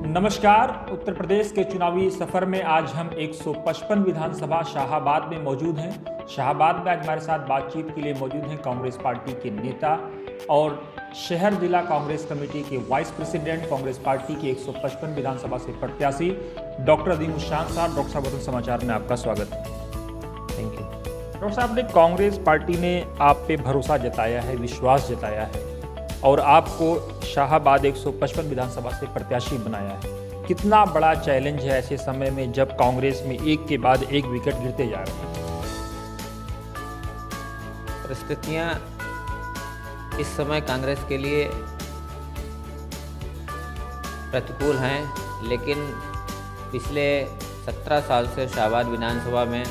नमस्कार। उत्तर प्रदेश के चुनावी सफर में आज हम 155 विधानसभा शाहाबाद में मौजूद हैं। शाहाबाद में आज हमारे साथ बातचीत के लिए मौजूद हैं कांग्रेस पार्टी के नेता और शहर जिला कांग्रेस कमेटी के वाइस प्रेसिडेंट, कांग्रेस पार्टी के 155 विधानसभा से प्रत्याशी डॉक्टर अदीम उस्मान साहब। डॉक्टर साहब, वतन समाचार में आपका स्वागत है। Thank you. डॉक्टर साहब ने कांग्रेस पार्टी ने आप पे भरोसा जताया है, विश्वास जताया है और आपको शाहाबाद 155 विधानसभा से प्रत्याशी बनाया है। कितना बड़ा चैलेंज है ऐसे समय में जब कांग्रेस में एक के बाद एक विकेट गिरते जा रहे हैं? परिस्थितियां इस समय कांग्रेस के लिए प्रतिकूल हैं, लेकिन पिछले 17 साल से शाहाबाद विधानसभा में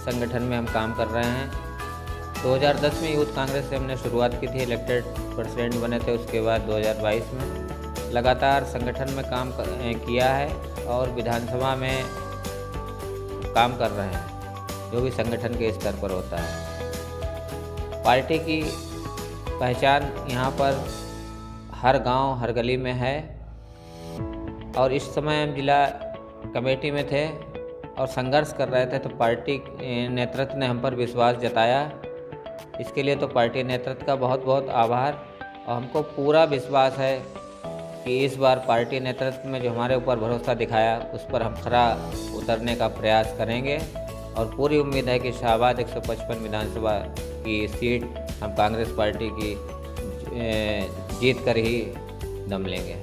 संगठन में हम काम कर रहे हैं। 2010 में यूथ कांग्रेस से हमने शुरुआत की थी, इलेक्टेड प्रेसिडेंट बने थे। उसके बाद 2022 में लगातार संगठन में काम किया है और विधानसभा में काम कर रहे हैं, जो भी संगठन के स्तर पर होता है। पार्टी की पहचान यहाँ पर हर गांव, हर गली में है और इस समय हम जिला कमेटी में थे और संघर्ष कर रहे थे, तो पार्टी नेतृत्व ने हम पर विश्वास जताया। इसके लिए तो पार्टी नेतृत्व का बहुत बहुत आभार। और हमको पूरा विश्वास है कि इस बार पार्टी नेतृत्व में जो हमारे ऊपर भरोसा दिखाया उस पर हम खरा उतरने का प्रयास करेंगे और पूरी उम्मीद है कि शाहाबाद 155 विधानसभा की सीट हम कांग्रेस पार्टी की जीत कर ही दम लेंगे।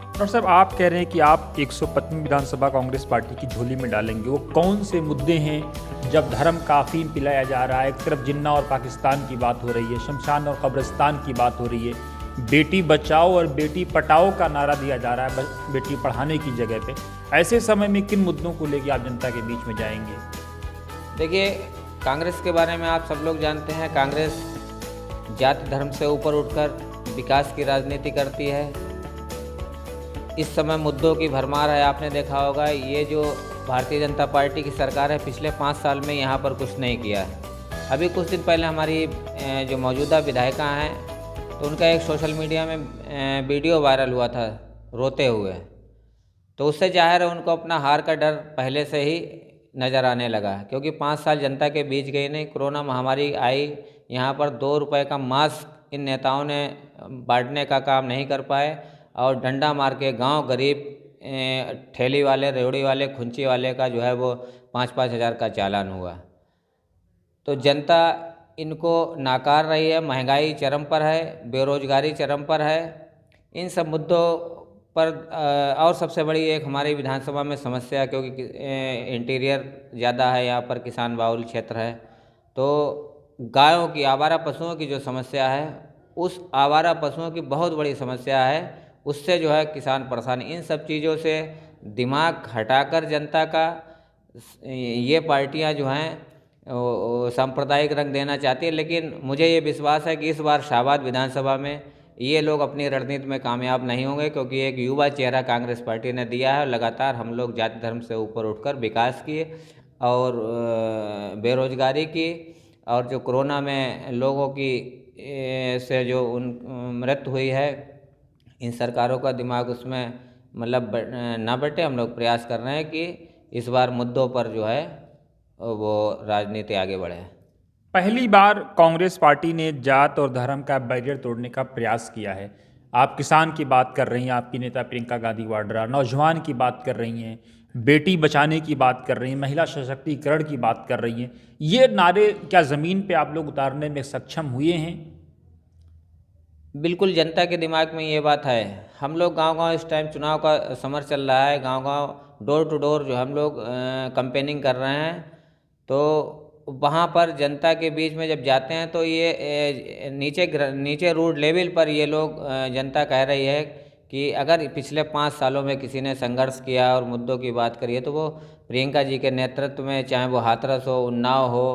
डॉक्टर साहब, आप कह रहे हैं कि आप 155 विधानसभा कांग्रेस पार्टी की झोली में डालेंगे। वो कौन से मुद्दे हैं जब धर्म का अफीम पिलाया जा रहा है? एक तरफ जिन्ना और पाकिस्तान की बात हो रही है, शमशान और कब्रिस्तान की बात हो रही है, बेटी बचाओ और बेटी पटाओ का नारा दिया जा रहा है बेटी पढ़ाने की जगह पे। ऐसे समय में किन मुद्दों को लेकर आप जनता के बीच में जाएंगे? देखिए, कांग्रेस के बारे में आप सब लोग जानते हैं। कांग्रेस जाति धर्म से ऊपर उठकर विकास की राजनीति करती है। इस समय मुद्दों की भरमार है। आपने देखा होगा, ये जो भारतीय जनता पार्टी की सरकार है, पिछले 5 साल में यहाँ पर कुछ नहीं किया है। अभी कुछ दिन पहले हमारी जो मौजूदा विधायिका हैं, तो उनका एक सोशल मीडिया में वीडियो वायरल हुआ था रोते हुए, तो उससे जाहिर है उनको अपना हार का डर पहले से ही नज़र आने लगा, क्योंकि 5 साल जनता के बीच गई नहीं। कोरोना महामारी आई, यहाँ पर 2 रुपये का मास्क इन नेताओं ने बांटने का काम नहीं कर पाए और डंडा मार के गांव गरीब ठेली वाले, रेवड़ी वाले, खुंची वाले का जो है वो 5-5 हज़ार का चालान हुआ। तो जनता इनको नाकार रही है। महंगाई चरम पर है, बेरोजगारी चरम पर है। इन सब मुद्दों पर और सबसे बड़ी एक हमारी विधानसभा में समस्या, क्योंकि इंटीरियर ज़्यादा है, यहाँ पर किसान बाहुल क्षेत्र है, तो गायों की, आवारा पशुओं की जो समस्या है, उस आवारा पशुओं की बहुत बड़ी समस्या है। उससे जो है किसान परेशान। इन सब चीज़ों से दिमाग हटाकर जनता का ये पार्टियां जो हैं सांप्रदायिक रंग देना चाहती है। लेकिन मुझे ये विश्वास है कि इस बार शाहाबाद विधानसभा में ये लोग अपनी रणनीति में कामयाब नहीं होंगे, क्योंकि एक युवा चेहरा कांग्रेस पार्टी ने दिया है। लगातार हम लोग जाति धर्म से ऊपर उठकर विकास किए और बेरोजगारी की, और जो कोरोना में लोगों की से जो मृत्यु हुई है, इन सरकारों का दिमाग उसमें मतलब ना बैठे। हम लोग प्रयास कर रहे हैं कि इस बार मुद्दों पर जो है वो राजनीति आगे बढ़े। पहली बार कांग्रेस पार्टी ने जात और धर्म का बैरियर तोड़ने का प्रयास किया है। आप किसान की बात कर रही हैं, आपकी नेता प्रियंका गांधी वाड्रा, नौजवान की बात कर रही हैं, बेटी बचाने की बात कर रही हैं, महिला सशक्तिकरण की बात कर रही हैं। ये नारे क्या ज़मीन पे आप लोग उतारने में सक्षम हुए हैं? बिल्कुल, जनता के दिमाग में ये बात है। हम लोग गांव-गांव, इस टाइम चुनाव का समर चल रहा है, गांव-गांव डोर टू डोर जो हम लोग कैंपेनिंग कर रहे हैं, तो वहाँ पर जनता के बीच में जब जाते हैं तो ये नीचे रूट लेवल पर ये लोग जनता कह रही है कि अगर पिछले 5 सालों में किसी ने संघर्ष किया और मुद्दों की बात करी है, तो वो प्रियंका जी के नेतृत्व में, चाहे वो हाथरस हो, उन्नाव हो,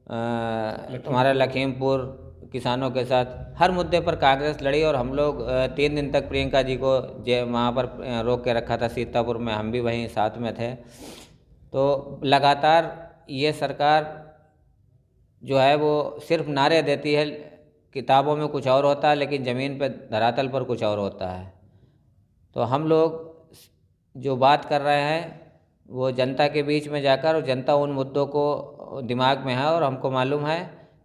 हमारा लखीमपुर किसानों के साथ, हर मुद्दे पर कांग्रेस लड़ी। और हम लोग 3 दिन तक प्रियंका जी को वहाँ पर रोक के रखा था सीतापुर में, हम भी वहीं साथ में थे। तो लगातार ये सरकार जो है वो सिर्फ नारे देती है, किताबों में कुछ और होता है लेकिन ज़मीन पे धरातल पर कुछ और होता है। तो हम लोग जो बात कर रहे हैं वो जनता के बीच में जाकर, और जनता उन मुद्दों को दिमाग में है और हमको मालूम है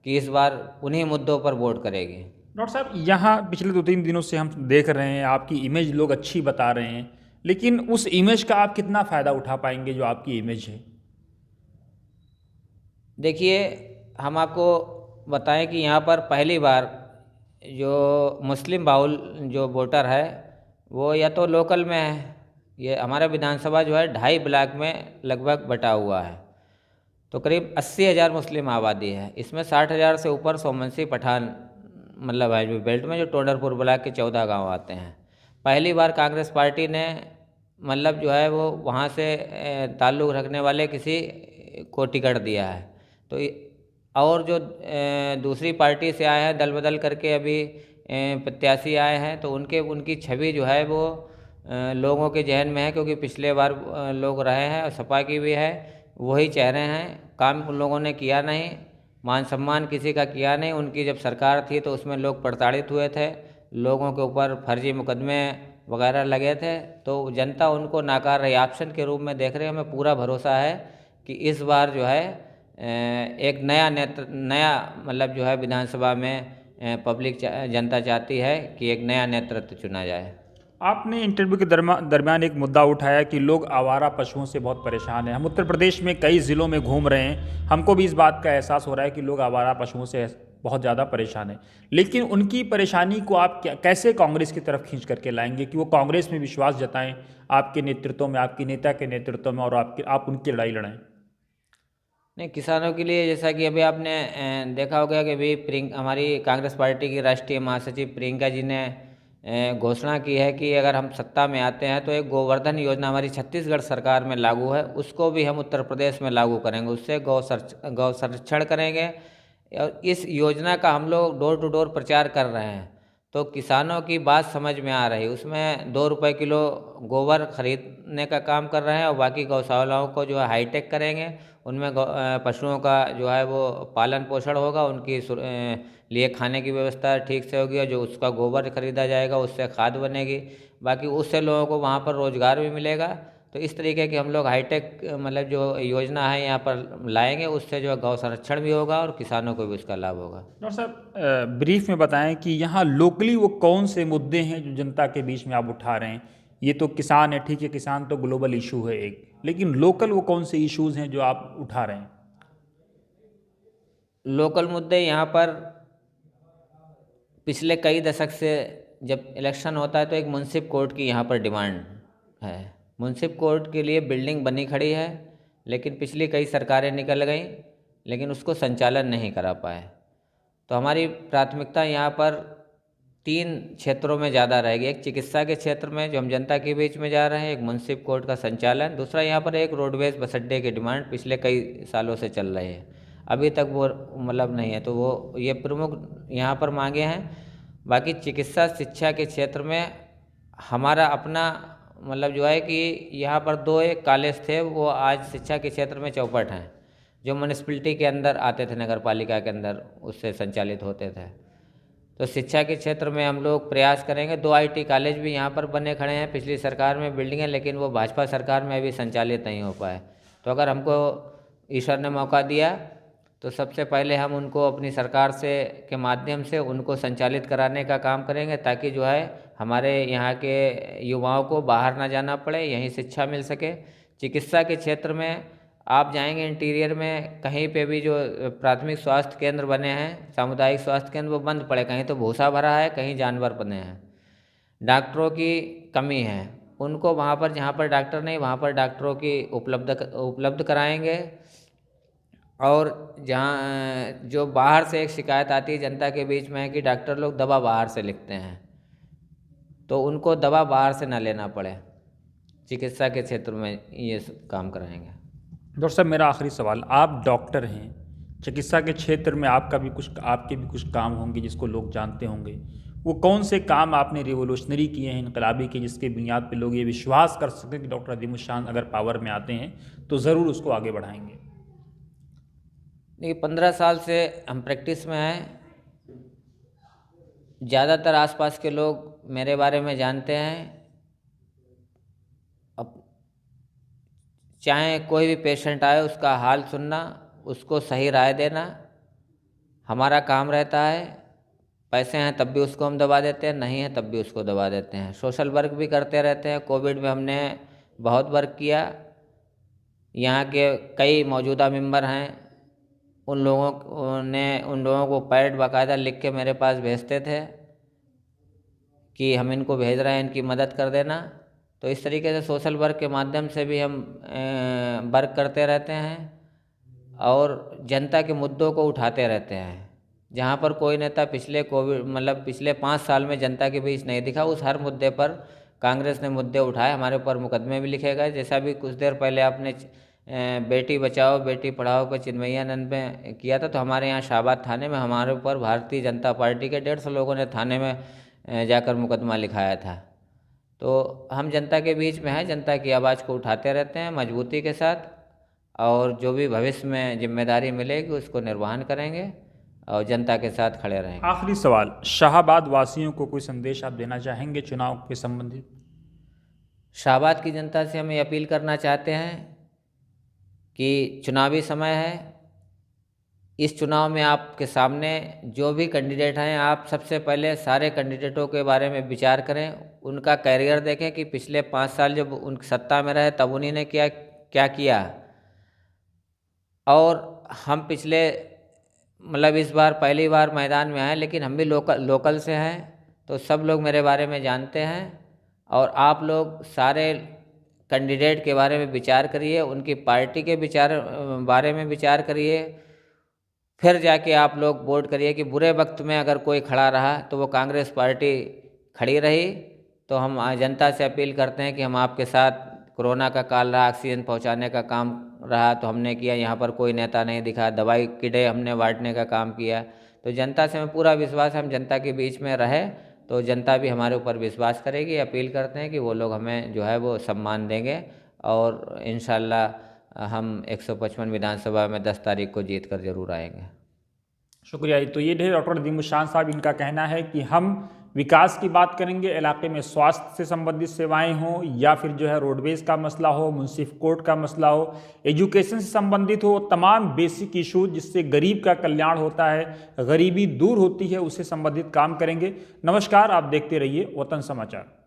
कि इस बार उन्हीं मुद्दों पर वोट करेगी। डॉक्टर साहब, यहाँ पिछले 2-3 दिनों से हम देख रहे हैं आपकी इमेज लोग अच्छी बता रहे हैं, लेकिन उस इमेज का आप कितना फ़ायदा उठा पाएंगे जो आपकी इमेज है? देखिए, हम आपको बताएं कि यहाँ पर पहली बार जो मुस्लिम बाहुल जो वोटर है वो या तो लोकल में है। ये हमारा विधानसभा जो है 2.5 ब्लॉक में लगभग बटा हुआ है, तो करीब 80,000 मुस्लिम आबादी है। इसमें 60,000 से ऊपर सोमवंशी पठान मतलब है जो बेल्ट में, जो टोडरपुर ब्लॉक के 14 गांव आते हैं। पहली बार कांग्रेस पार्टी ने मतलब जो है वो वहाँ से ताल्लुक़ रखने वाले किसी को टिकट दिया है। तो और जो दूसरी पार्टी से आए हैं, दल बदल करके अभी प्रत्याशी आए हैं, तो उनकी छवि जो है वो लोगों के जहन में है, क्योंकि पिछले बार लोग रहे हैं और सपा की भी है, वही चेहरे हैं। काम उन लोगों ने किया नहीं, मान सम्मान किसी का किया नहीं। उनकी जब सरकार थी तो उसमें लोग प्रताड़ित हुए थे, लोगों के ऊपर फर्जी मुकदमे वगैरह लगे थे, तो जनता उनको नाकार रही, ऑप्शन के रूप में देख रहे हैं। हमें पूरा भरोसा है कि इस बार जो है एक नया मतलब जो है विधानसभा में पब्लिक जनता चाहती है कि एक नया नेतृत्व चुना जाए। आपने इंटरव्यू के दरमियान एक मुद्दा उठाया कि लोग आवारा पशुओं से बहुत परेशान हैं। हम उत्तर प्रदेश में कई ज़िलों में घूम रहे हैं, हमको भी इस बात का एहसास हो रहा है कि लोग आवारा पशुओं से बहुत ज़्यादा परेशान हैं, लेकिन उनकी परेशानी को आप कैसे कांग्रेस की तरफ खींच करके लाएंगे कि वो कांग्रेस में विश्वास जताएं आपके नेतृत्व में, आपके नेता के नेतृत्व में, और आप उनकी लड़ाई लड़ाएं? नहीं, किसानों के लिए जैसा कि अभी आपने देखा होगा कि अभी हमारी कांग्रेस पार्टी की राष्ट्रीय महासचिव प्रियंका जी ने घोषणा की है कि अगर हम सत्ता में आते हैं तो एक गोवर्धन योजना हमारी छत्तीसगढ़ सरकार में लागू है, उसको भी हम उत्तर प्रदेश में लागू करेंगे। उससे गौ संरक्षण करेंगे, और इस योजना का हम लोग डोर टू डोर प्रचार कर रहे हैं। तो किसानों की बात समझ में आ रही, उसमें 2 रुपये किलो गोबर खरीदने का काम कर रहे हैं, और बाकी गौशालाओं को जो है हाईटेक करेंगे, उनमें पशुओं का जो है वो पालन पोषण होगा, उनकी लिए खाने की व्यवस्था ठीक से होगी, और जो उसका गोबर खरीदा जाएगा उससे खाद बनेगी, बाकी उससे लोगों को वहाँ पर रोज़गार भी मिलेगा। तो इस तरीके की हम लोग हाईटेक मतलब जो योजना है यहाँ पर लाएंगे, उससे जो है गौ संरक्षण भी होगा और किसानों को भी उसका लाभ होगा। डॉक्टर साहब, ब्रीफ में बताएं कि यहाँ लोकली वो कौन से मुद्दे हैं जो जनता के बीच में आप उठा रहे हैं? ये तो किसान है, ठीक है, किसान तो ग्लोबल इशू है एक, लेकिन लोकल वो कौन से इश्यूज हैं जो आप उठा रहे हैं? लोकल मुद्दे यहाँ पर पिछले कई दशक से जब इलेक्शन होता है तो एक मुंसिफ कोर्ट की यहाँ पर डिमांड है। मुंसिफ कोर्ट के लिए बिल्डिंग बनी खड़ी है, लेकिन पिछली कई सरकारें निकल गईं, लेकिन उसको संचालन नहीं करा पाए। तो हमारी प्राथमिकता यहाँ पर 3 क्षेत्रों में ज़्यादा रहेगी। एक चिकित्सा के क्षेत्र में जो हम जनता के बीच में जा रहे हैं, एक मुंसिफ कोर्ट का संचालन, दूसरा यहाँ पर एक रोडवेज बस अड्डे की डिमांड पिछले कई सालों से चल रही है, अभी तक वो मतलब नहीं है, तो वो ये प्रमुख यहाँ पर मांगे हैं। बाकी चिकित्सा शिक्षा के क्षेत्र में हमारा अपना मतलब जो है कि यहाँ पर 2 एक कॉलेज थे, वो आज शिक्षा के क्षेत्र में चौपट हैं, जो म्यूनिसिपैलिटी के अंदर आते थे, नगर पालिका के अंदर उससे संचालित होते थे। तो शिक्षा के क्षेत्र में हम लोग प्रयास करेंगे। 2 IT कॉलेज भी यहाँ पर बने खड़े हैं पिछली सरकार में बिल्डिंगें, लेकिन वो भाजपा सरकार में अभी संचालित नहीं हो पाए। तो अगर हमको ईश्वर ने मौका दिया तो सबसे पहले हम उनको अपनी सरकार से के माध्यम से उनको संचालित कराने का काम करेंगे, ताकि जो है हमारे यहाँ के युवाओं को बाहर ना जाना पड़े, यहीं शिक्षा मिल सके। चिकित्सा के क्षेत्र में आप जाएंगे इंटीरियर में, कहीं पे भी जो प्राथमिक स्वास्थ्य केंद्र बने हैं, सामुदायिक स्वास्थ्य केंद्र, वो बंद पड़े, कहीं तो भूसा भरा है, कहीं जानवर बने हैं। डॉक्टरों की कमी है, उनको वहाँ पर जहाँ पर डॉक्टर नहीं वहाँ पर डॉक्टरों की उपलब्ध कराएंगे। और जहाँ जो बाहर से एक शिकायत आती है जनता के बीच में है कि डॉक्टर लोग दवा बाहर से लिखते हैं, तो उनको दवा बाहर से ना लेना पड़े, चिकित्सा के क्षेत्र में ये काम कराएंगे। डॉक्टर साहब, मेरा आखिरी सवाल, आप डॉक्टर हैं, चिकित्सा के क्षेत्र में आपके भी कुछ काम होंगे जिसको लोग जानते होंगे, वो कौन से काम आपने रिवोल्यूशनरी किए हैं, इनकलाबी किए, जिसके बुनियाद पे लोग ये विश्वास कर सकें कि डॉक्टर अदीम उस शान अगर पावर में आते हैं तो ज़रूर उसको आगे बढ़ाएंगे? देखिए, 15 साल से हम प्रैक्टिस में हैं, ज़्यादातर आसपास के लोग मेरे बारे में जानते हैं। अब चाहे कोई भी पेशेंट आए उसका हाल सुनना, उसको सही राय देना हमारा काम रहता है। पैसे हैं तब भी उसको हम दबा देते हैं, नहीं है तब भी उसको दबा देते हैं। सोशल वर्क भी करते रहते हैं। कोविड में हमने बहुत वर्क किया। यहाँ के कई मौजूदा मेंबर हैं, उन लोगों को पैड बाकायदा लिख के मेरे पास भेजते थे कि हम इनको भेज रहे हैं, इनकी मदद कर देना। तो इस तरीके से सोशल वर्क के माध्यम से भी हम वर्क करते रहते हैं और जनता के मुद्दों को उठाते रहते हैं। जहाँ पर कोई नेता पिछले 5 साल में जनता के बीच नहीं दिखा, उस हर मुद्दे पर कांग्रेस ने मुद्दे उठाए। हमारे ऊपर मुकदमे भी लिखे गए। जैसा भी कुछ देर पहले आपने बेटी बचाओ बेटी पढ़ाओ पर चिन्मयानंद में किया था, तो हमारे यहाँ शाहबाद थाने में हमारे ऊपर भारतीय जनता पार्टी के 150 लोगों ने थाने में जाकर मुकदमा लिखाया था। तो हम जनता के बीच में हैं, जनता की आवाज़ को उठाते रहते हैं मजबूती के साथ, और जो भी भविष्य में जिम्मेदारी मिलेगी उसको निर्वहन करेंगे और जनता के साथ खड़े रहेंगे। आखिरी सवाल, शाहाबाद वासियों को कोई संदेश आप देना चाहेंगे चुनाव के संबंधित? शाहबाद की जनता से हम ये अपील करना चाहते हैं कि चुनावी समय है। इस चुनाव में आपके सामने जो भी कैंडिडेट हैं, आप सबसे पहले सारे कैंडिडेटों के बारे में विचार करें, उनका कैरियर देखें कि पिछले 5 साल जब उन सत्ता में रहे तब उन्हीं ने क्या किया। और हम इस बार पहली बार मैदान में आए, लेकिन हम भी लोकल से हैं, तो सब लोग मेरे बारे में जानते हैं। और आप लोग सारे कैंडिडेट के बारे में विचार करिए, उनकी पार्टी के बारे में विचार करिए, फिर जाके आप लोग वोट करिए कि बुरे वक्त में अगर कोई खड़ा रहा तो वो कांग्रेस पार्टी खड़ी रही। तो हम जनता से अपील करते हैं कि हम आपके साथ, कोरोना का काल रहा, ऑक्सीजन पहुंचाने का काम रहा तो हमने किया, यहाँ पर कोई नेता नहीं दिखा, दवाई किटे हमने बांटने का काम किया। तो जनता से हमें पूरा विश्वास है, हम जनता के बीच में रहे तो जनता भी हमारे ऊपर विश्वास करेगी। अपील करते हैं कि वो लोग हमें जो है वो सम्मान देंगे और इंशाल्लाह हम 155 विधानसभा में 10 तारीख को जीत कर जरूर आएंगे। शुक्रिया। तो ये थे डॉक्टर नदीमुशान साहब। इनका कहना है कि हम विकास की बात करेंगे, इलाके में स्वास्थ्य से संबंधित सेवाएं हों या फिर जो है रोडवेज का मसला हो, मुंसिफ कोर्ट का मसला हो, एजुकेशन से संबंधित हो, तमाम बेसिक इशूज जिससे गरीब का कल्याण होता है, गरीबी दूर होती है, उससे संबंधित काम करेंगे। नमस्कार, आप देखते रहिए वतन समाचार।